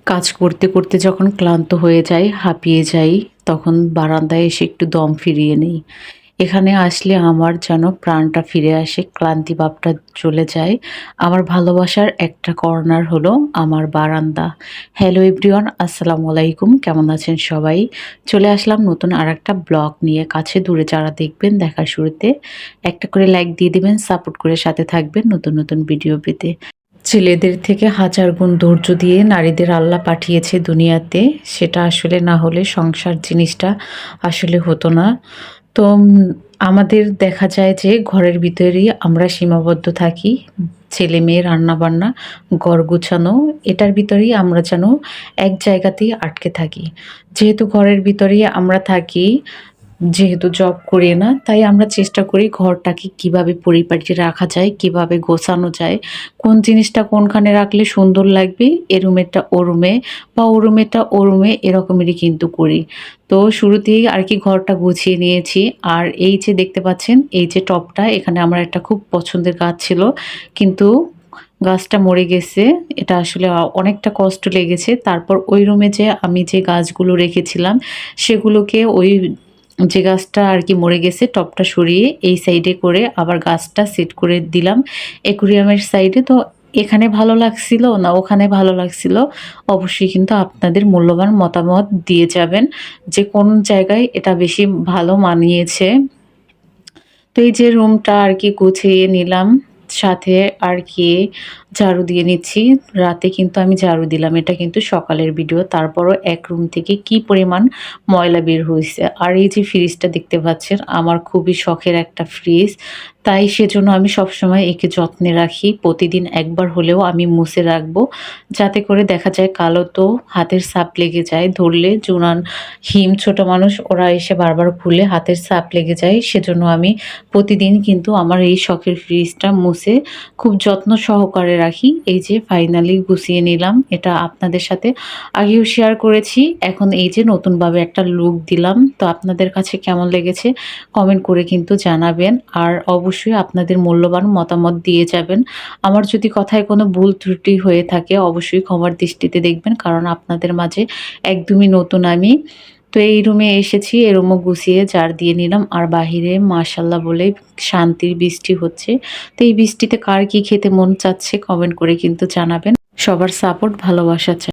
কাজ করতে করতে যখন ক্লান্ত হয়ে যাই, হাঁপিয়ে যাই, তখন বারান্দায় এসে একটু দম ফিরিয়ে নিই। এখানে আসলে আমার যেন প্রাণটা ফিরে আসে, ক্লান্তি ভাবটা চলে যায়। আমার ভালোবাসার একটা কর্নার হলো আমার বারান্দা। হ্যালো এভরিওয়ান, আসসালামু আলাইকুম। কেমন আছেন সবাই? চলে আসলাম নতুন আরেকটা ব্লগ নিয়ে। কাছে দূরে যারা দেখবেন, দেখার শুরুতে একটা করে লাইক দিয়ে দিবেন, সাপোর্ট করে সাথে থাকবেন নতুন নতুন ভিডিও পেতে। ছেলেদের থেকে হাজার গুণ ধৈর্য দিয়ে নারীদের আল্লাহ পাঠিয়েছে দুনিয়াতে, সেটা আসলে না হলে সংসার জিনিসটা আসলে হতো না। তো আমাদের দেখা যায় যে ঘরের ভিতরেই আমরা সীমাবদ্ধ থাকি। ছেলে মেয়ে রান্নাবান্না, ঘর গুছানো, এটার ভিতরেই আমরা যেন এক জায়গাতেই আটকে থাকি। যেহেতু ঘরের ভিতরেই আমরা থাকি, যেহেতু জব করি না, তাই আমরা চেষ্টা করি ঘরটাকে কিভাবে পরিপাটি রাখা যায়, কিভাবে গোছানো যায়, কোন জিনিসটা কোনখানে রাখলে সুন্দর লাগবে, এ রুমেরটা ও রুমে বা ও রুমেরটা ও রুমে, এরকমেরই কিন্তু করি। তো শুরুতেই আর কি ঘরটা গুছিয়ে নিয়েছি। আর এই যে দেখতে পাচ্ছেন, এই যে টবটা, এখানে আমার একটা খুব পছন্দের গাছ ছিল, কিন্তু গাছটা মরে গেছে। এটা আসলে অনেকটা কষ্ট লেগেছে। তারপর ওই রুমে যে আমি যে গাছগুলো রেখেছিলাম, সেগুলোকে ওই যে গাছটা আর কি মরে গেছে, টবটা সরিয়ে এই সাইডে করে আবার গাছটা সেট করে দিলাম অ্যাকুরিয়ামের সাইডে। তো এখানে ভালো লাগছিল না ওখানে ভালো লাগছিল, অবশ্যই কিন্তু আপনাদের মূল্যবান মতামত দিয়ে যাবেন যে কোন জায়গায় এটা বেশি ভালো মানিয়েছে। তো এই যে রুমটা আর কি গুছিয়ে নিলাম, সাথে আর কি ঝাড়ু দিয়ে নিচ্ছি। রাতে কিন্তু আমি ঝাড়ু দিলাম, এটা কিন্তু সকালের ভিডিও। তারপরও এক রুম থেকে কি পরিমাণ ময়লা বের হয়েছে। আর এই যে ফ্রিজটা দেখতে পাচ্ছেন, আমার খুবই শখের একটা ফ্রিজ, তাই সেজন্য আমি সবসময় একে যত্নে রাখি। প্রতিদিন একবার হলেও আমি মুছে রাখবো, যাতে করে দেখা যায় কালো তো হাতের ছাপ লেগে যায়, ধরলে জুনান, হিম, ছোট মানুষ ওরা এসে বারবার খুলে হাতের ছাপ লেগে যায়। সেজন্য আমি প্রতিদিন কিন্তু আমার এই শখের ফ্রিজটা মুছে খুব যত্ন সহকারে রাখি। এই যে ফাইনালি গুছিয়ে নিলাম, এটা আপনাদের সাথে আগেও শেয়ার করেছি। এখন এই যে নতুনভাবে একটা লুক দিলাম। তো আপনাদের কাছে কেমন লেগেছে কমেন্ট করে কিন্তু জানাবেন। আর অবশ্যই আপনাদের মূল্যবান মতামত দিয়ে যাবেন। আমার যদি কথায় কোনো ভুল ত্রুটি হয়ে থাকে, অবশ্যই ক্ষমার দৃষ্টিতে দেখবেন, কারণ আপনাদের মাঝে একদমই নতুন আমি। তো এই রুমে এসেছি, এই রুমও গুছিয়ে ঝাড় দিয়ে নিলাম। আর বাহিরে মাশাল্লাহ বলে শান্তির বৃষ্টি হচ্ছে। তো এই বৃষ্টিতে কার কি খেতে মন চাচ্ছে কমেন্ট করে কিন্তু জানাবেন। সবার সাপোর্ট, ভালোবাসা চাই।